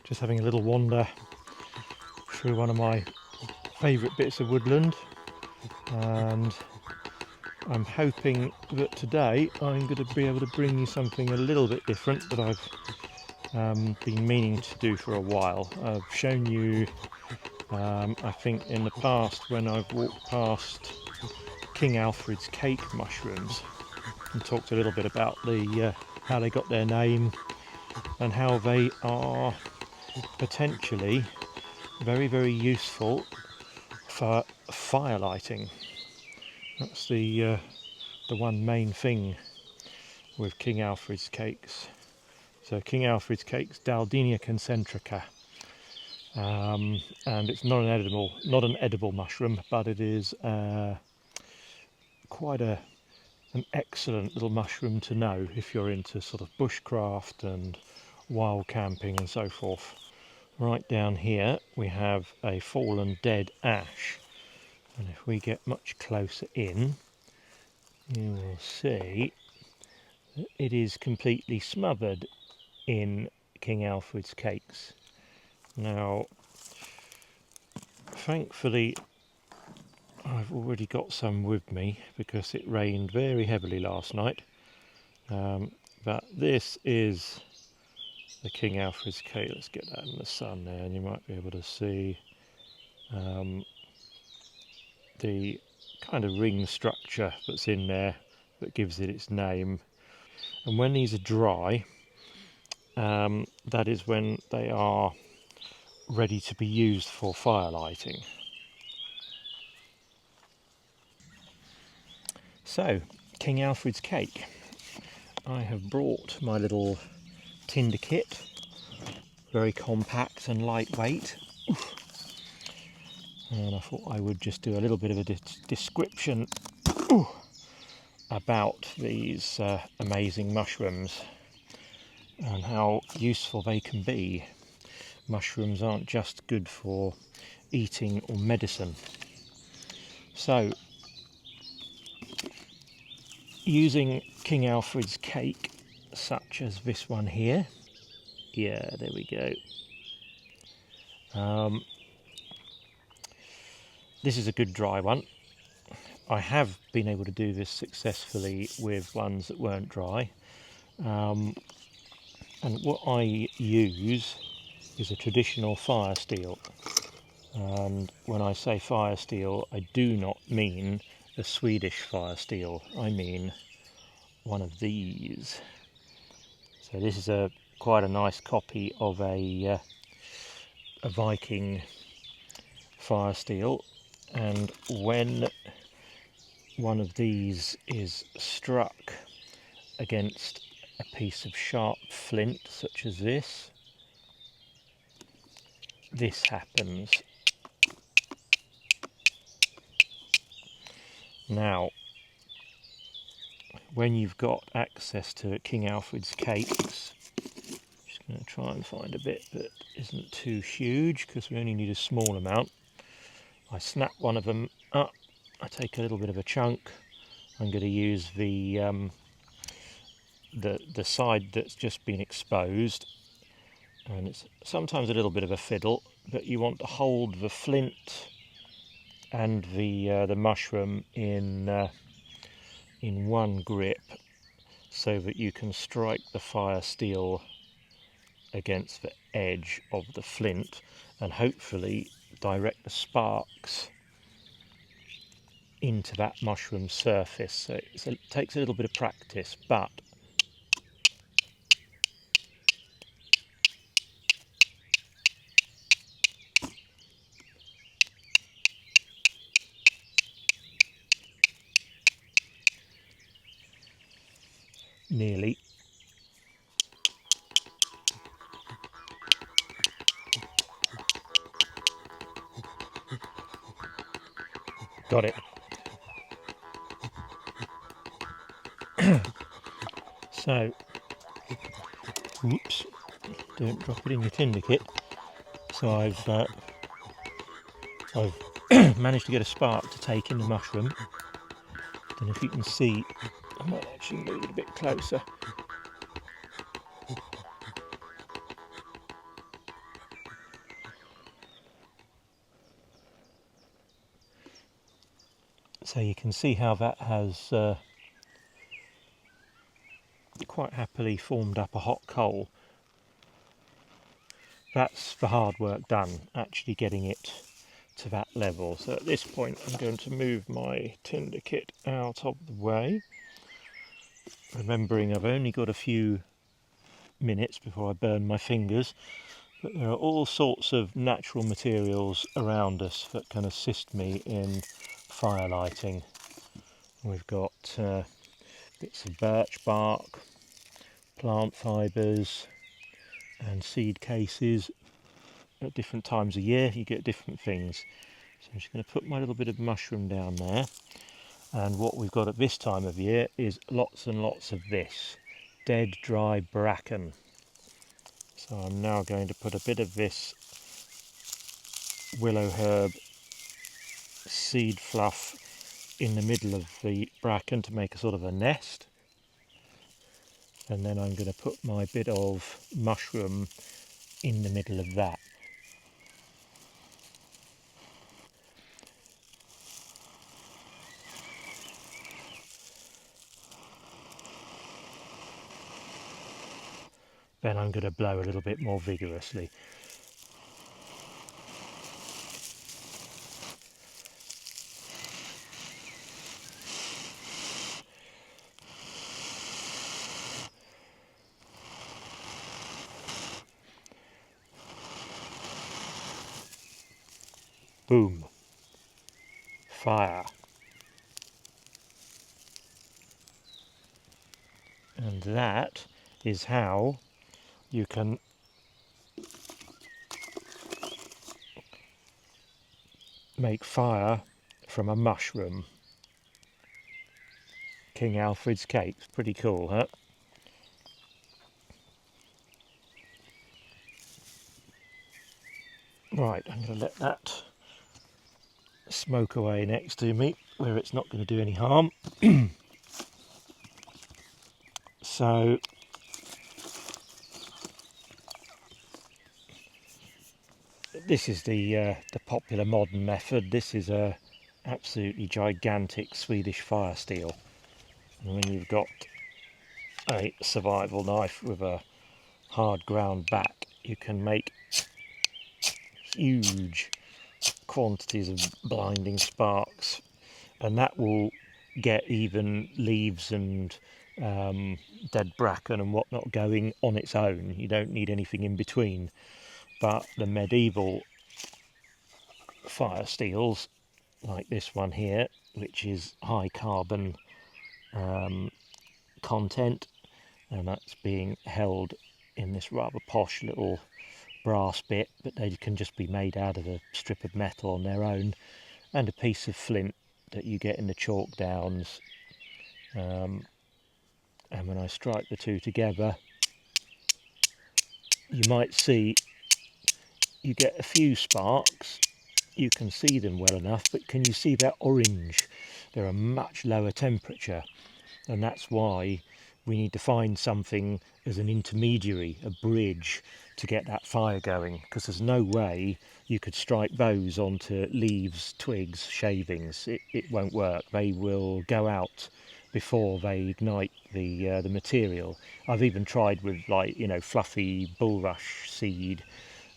just having a little wander through one of my favourite bits of woodland, and I'm hoping that today I'm going to be able to bring you something a little bit different that I've been meaning to do for a while. I've shown you, I think in the past, when I've walked past King Alfred's cake mushrooms, and talked a little bit about the how they got their name and how they are potentially very, very useful for fire lighting. That's the one main thing with King Alfred's cakes. So King Alfred's cakes, Daldinia concentrica, and it's not an edible mushroom, but it is quite an excellent little mushroom to know if you're into sort of bushcraft and wild camping and so forth. Right down here we have a fallen dead ash, and if we get much closer in, you will see that it is completely smothered in King Alfred's cakes. Now, thankfully I've already got some with me because it rained very heavily last night, but this is the King Alfred's cake. Let's get that in the sun there, and you might be able to see the kind of ring structure that's in there that gives it its name. And when these are dry, that is when they are ready to be used for fire lighting. So, King Alfred's cake. I have brought my little tinder kit, very compact and lightweight, and I thought I would just do a little bit of a description about these amazing mushrooms and how useful they can be. Mushrooms aren't just good for eating or medicine. So, using King Alfred's cake, such as this one here, yeah, there we go. This is a good dry one. I have been able to do this successfully with ones that weren't dry. And what I use is a traditional fire steel. And when I say fire steel, I do not mean a Swedish fire steel. I mean one of these. So this is quite a nice copy of a Viking fire steel, and when one of these is struck against a piece of sharp flint such as this happens. Now, when you've got access to King Alfred's cakes, I'm just going to try and find a bit that isn't too huge because we only need a small amount. I snap one of them up, I take a little bit of a chunk. I'm going to use the side that's just been exposed, and it's sometimes a little bit of a fiddle, but you want to hold the flint and the mushroom in one grip so that you can strike the fire steel against the edge of the flint and hopefully direct the sparks into that mushroom surface. So it takes a little bit of practice, but nearly. Got it. So, whoops, don't drop it in your tinder kit. So I've managed to get a spark to take in the mushroom. And if you can see, I might actually move it a bit closer. So you can see how that has quite happily formed up a hot coal. That's the hard work done, actually getting it to that level. So at this point I'm going to move my tinder kit out of the way, remembering I've only got a few minutes before I burn my fingers, but there are all sorts of natural materials around us that can assist me in fire lighting. We've got bits of birch bark, plant fibres and seed cases. At different times of year you get different things. So I'm just going to put my little bit of mushroom down there, and what we've got at this time of year is lots and lots of this dead dry bracken. So I'm now going to put a bit of this willow herb seed fluff in the middle of the bracken to make a sort of a nest, and then I'm going to put my bit of mushroom in the middle of that. Then I'm going to blow a little bit more vigorously. Boom. Fire. And that is how you can make fire from a mushroom. King Alfred's cake. Pretty cool, huh? Right, I'm going to let that smoke away next to me where it's not going to do any harm. So this is the popular modern method. This is a absolutely gigantic Swedish fire steel. And when you've got a survival knife with a hard ground back, you can make huge quantities of blinding sparks, and that will get even leaves and dead bracken and whatnot going on its own. You don't need anything in between. But the medieval fire steels, like this one here, which is high carbon content, and that's being held in this rather posh little brass bit, but they can just be made out of a strip of metal on their own, and a piece of flint that you get in the chalk downs. And when I strike the two together, you might see you get a few sparks. You can see them well enough, but can you see that orange? They're a much lower temperature, and that's why we need to find something as an intermediary, a bridge, to get that fire going, because there's no way you could strike those onto leaves, twigs, shavings. It won't work. They will go out before they ignite the material. I've even tried with, like, you know, fluffy bulrush seed,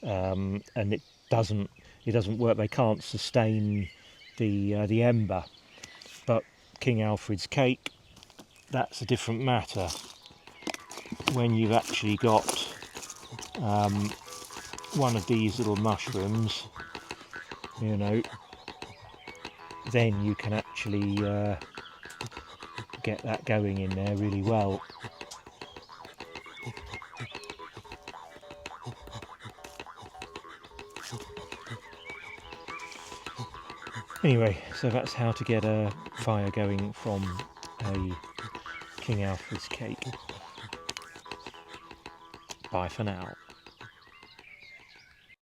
and it doesn't work. They can't sustain the ember. But King Alfred's cake, that's a different matter. When you've actually got one of these little mushrooms, you know, then you can actually get that going in there really well. Anyway, so that's how to get a fire going from a King Alfred's cake. Bye for now.